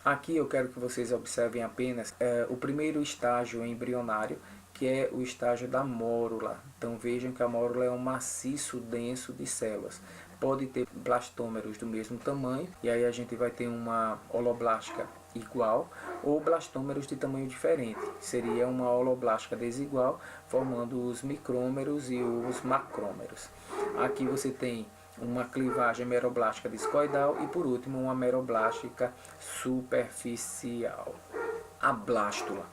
Aqui eu quero que vocês observem apenas o primeiro estágio embrionário, que é o estágio da mórula. Então vejam que a mórula é um maciço denso de células. Pode ter blastômeros do mesmo tamanho, e aí a gente vai ter uma holoblástica igual, ou blastômeros de tamanho diferente. Seria uma holoblástica desigual, formando os micrômeros e os macrômeros. Aqui você tem uma clivagem meroblástica discoidal e, por último, uma meroblástica superficial. A blástula.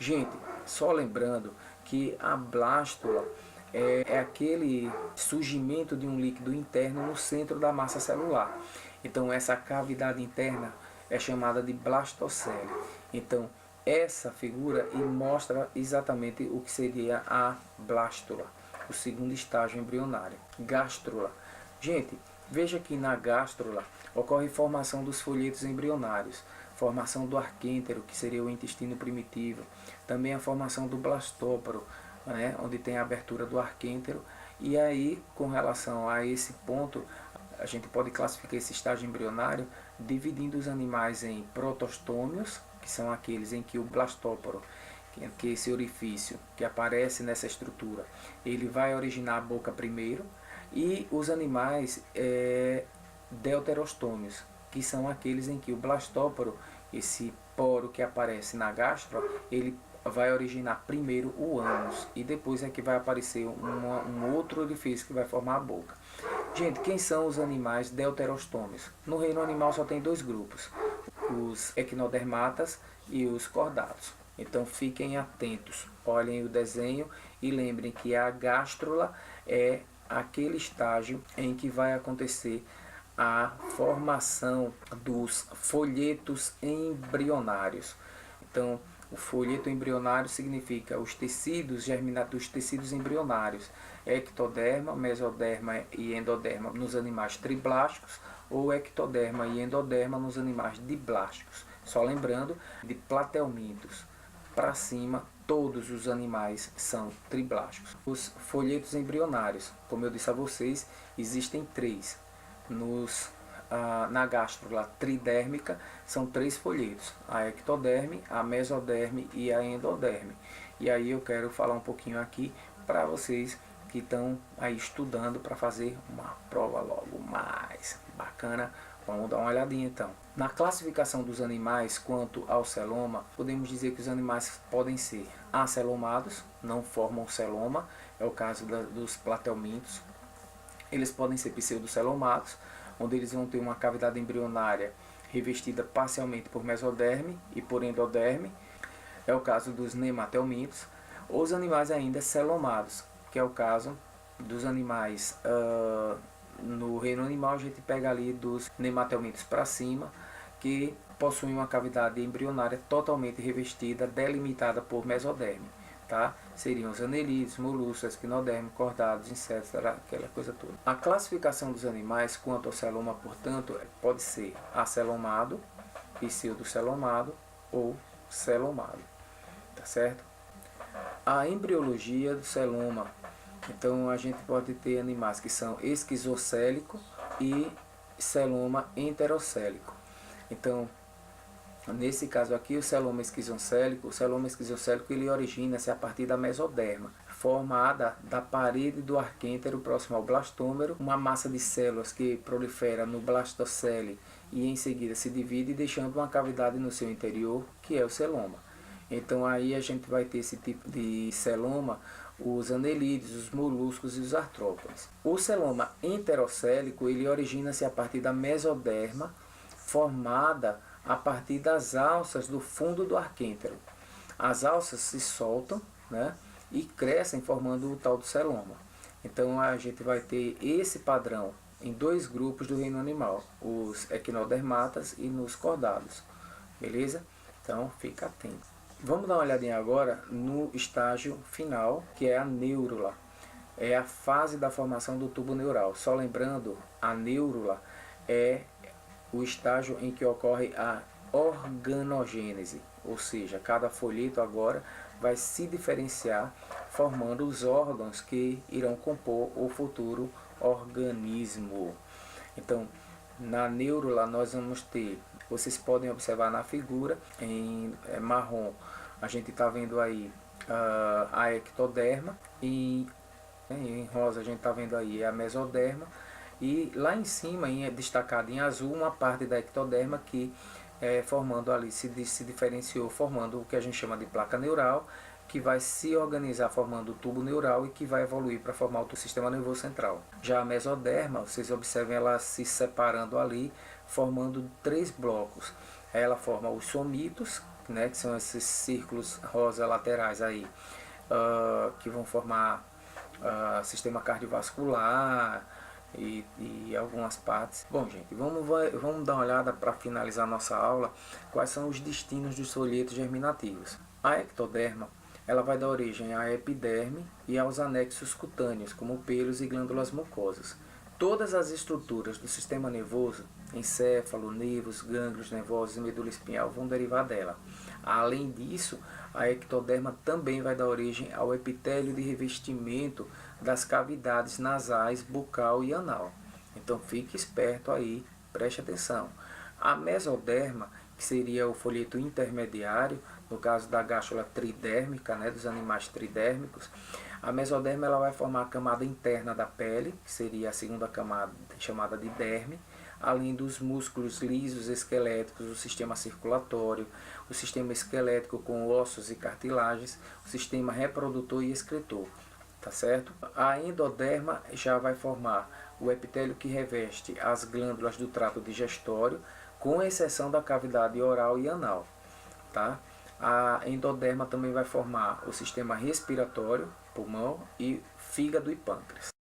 Gente, só lembrando que a blástula é aquele surgimento de um líquido interno no centro da massa celular. Então, essa cavidade interna é chamada de blastocele. Então, essa figura mostra exatamente o que seria a blástula, o segundo estágio embrionário. Gástrula. Gente, veja que na gástrula ocorre formação dos folhetos embrionários, formação do arquêntero, que seria o intestino primitivo, também a formação do blastóporo, né, onde tem a abertura do arquêntero. E aí, com relação a esse ponto, a gente pode classificar esse estágio embrionário dividindo os animais em protostômios, que são aqueles em que o blastóporo, que é esse orifício que aparece nessa estrutura, ele vai originar a boca primeiro, e os animais deuterostômios, que são aqueles em que o blastóporo, esse poro que aparece na gastro, ele vai originar primeiro o ânus, e depois é que vai aparecer um outro orifício que vai formar a boca. Gente, quem são os animais deuterostômios? No reino animal só tem dois grupos, os equinodermatas e os cordados. Então fiquem atentos, olhem o desenho e lembrem que a gástrula é aquele estágio em que vai acontecer a formação dos folhetos embrionários. Então, o folheto embrionário significa os tecidos germinados, os tecidos embrionários, ectoderma, mesoderma e endoderma nos animais triblásticos, ou ectoderma e endoderma nos animais diblásticos. Só lembrando, de platelmintos para cima, todos os animais são triblásticos. Os folhetos embrionários, como eu disse a vocês, existem três. Na gástrula tridérmica são três folhetos: a ectoderme, a mesoderme e a endoderme. E aí eu quero falar um pouquinho aqui para vocês que estão aí estudando para fazer uma prova logo mais bacana. Vamos dar uma olhadinha então. Na classificação dos animais quanto ao celoma, podemos dizer que os animais podem ser acelomados, não formam celoma, é o caso dos platelmintos. Eles podem ser pseudocelomados, onde eles vão ter uma cavidade embrionária revestida parcialmente por mesoderme e por endoderme, é o caso dos nematelmintos. Ou os animais ainda celomados, que é o caso dos animais no reino animal. A gente pega ali dos nematelmintos para cima, que possuem uma cavidade embrionária totalmente revestida, delimitada por mesoderme, tá? Seriam os anelídeos, moluscos, equinoderme, cordados, insetos, aquela coisa toda. A classificação dos animais quanto ao celoma, portanto, pode ser acelomado, pseudocelomado ou celomado, tá certo? A embriologia do celoma. Então a gente pode ter animais que são esquizocélico e celoma enterocélico. Então, nesse caso aqui, o celoma esquizocélico ele origina-se a partir da mesoderma, formada da parede do arquêntero próximo ao blastômero, uma massa de células que prolifera no blastocele e em seguida se divide, deixando uma cavidade no seu interior, que é o celoma. Então aí a gente vai ter esse tipo de celoma, os anelídeos, os moluscos e os artrópodes. O celoma enterocélico ele origina-se a partir da mesoderma, formada a partir das alças do fundo do arquêntero. As alças se soltam, né, e crescem formando o tal do celoma. Então a gente vai ter esse padrão em dois grupos do reino animal, os equinodermatas e nos cordados, beleza? Então fica atento. Vamos dar uma olhadinha agora no estágio final, que é a neurula. É a fase da formação do tubo neural. Só lembrando, a neurula é o estágio em que ocorre a organogênese, ou seja, cada folheto agora vai se diferenciar formando os órgãos que irão compor o futuro organismo. Então, na neurula nós vamos ter, vocês podem observar na figura, em marrom, a gente está vendo aí a ectoderma, e em rosa a gente está vendo aí a mesoderma, e lá em cima, destacado em azul, uma parte da ectoderma que formando ali, se diferenciou, formando o que a gente chama de placa neural, que vai se organizar formando o tubo neural e que vai evoluir para formar o sistema nervoso central. Já a mesoderma, vocês observem ela se separando ali, formando 3 blocos. Ela forma os somitos, né, que são esses círculos rosa laterais aí, que vão formar sistema cardiovascular e algumas partes. Bom, gente, vamos dar uma olhada para finalizar nossa aula, quais são os destinos dos folhetos germinativos. A ectoderma, ela vai dar origem à epiderme e aos anexos cutâneos, como pelos e glândulas mucosas. Todas as estruturas do sistema nervoso, encéfalo, nervos, gânglios nervosos e medula espinhal vão derivar dela. Além disso, a ectoderma também vai dar origem ao epitélio de revestimento das cavidades nasais, bucal e anal. Então fique esperto aí, preste atenção. A mesoderma, que seria o folheto intermediário, no caso da gástula tridérmica, né, dos animais tridérmicos, a mesoderma ela vai formar a camada interna da pele, que seria a segunda camada chamada de derme, além dos músculos lisos esqueléticos, o sistema circulatório, o sistema esquelético com ossos e cartilagens, o sistema reprodutor e excretor. Tá certo? A endoderma já vai formar o epitélio que reveste as glândulas do trato digestório, com exceção da cavidade oral e anal. Tá? A endoderma também vai formar o sistema respiratório, pulmão, e fígado e pâncreas.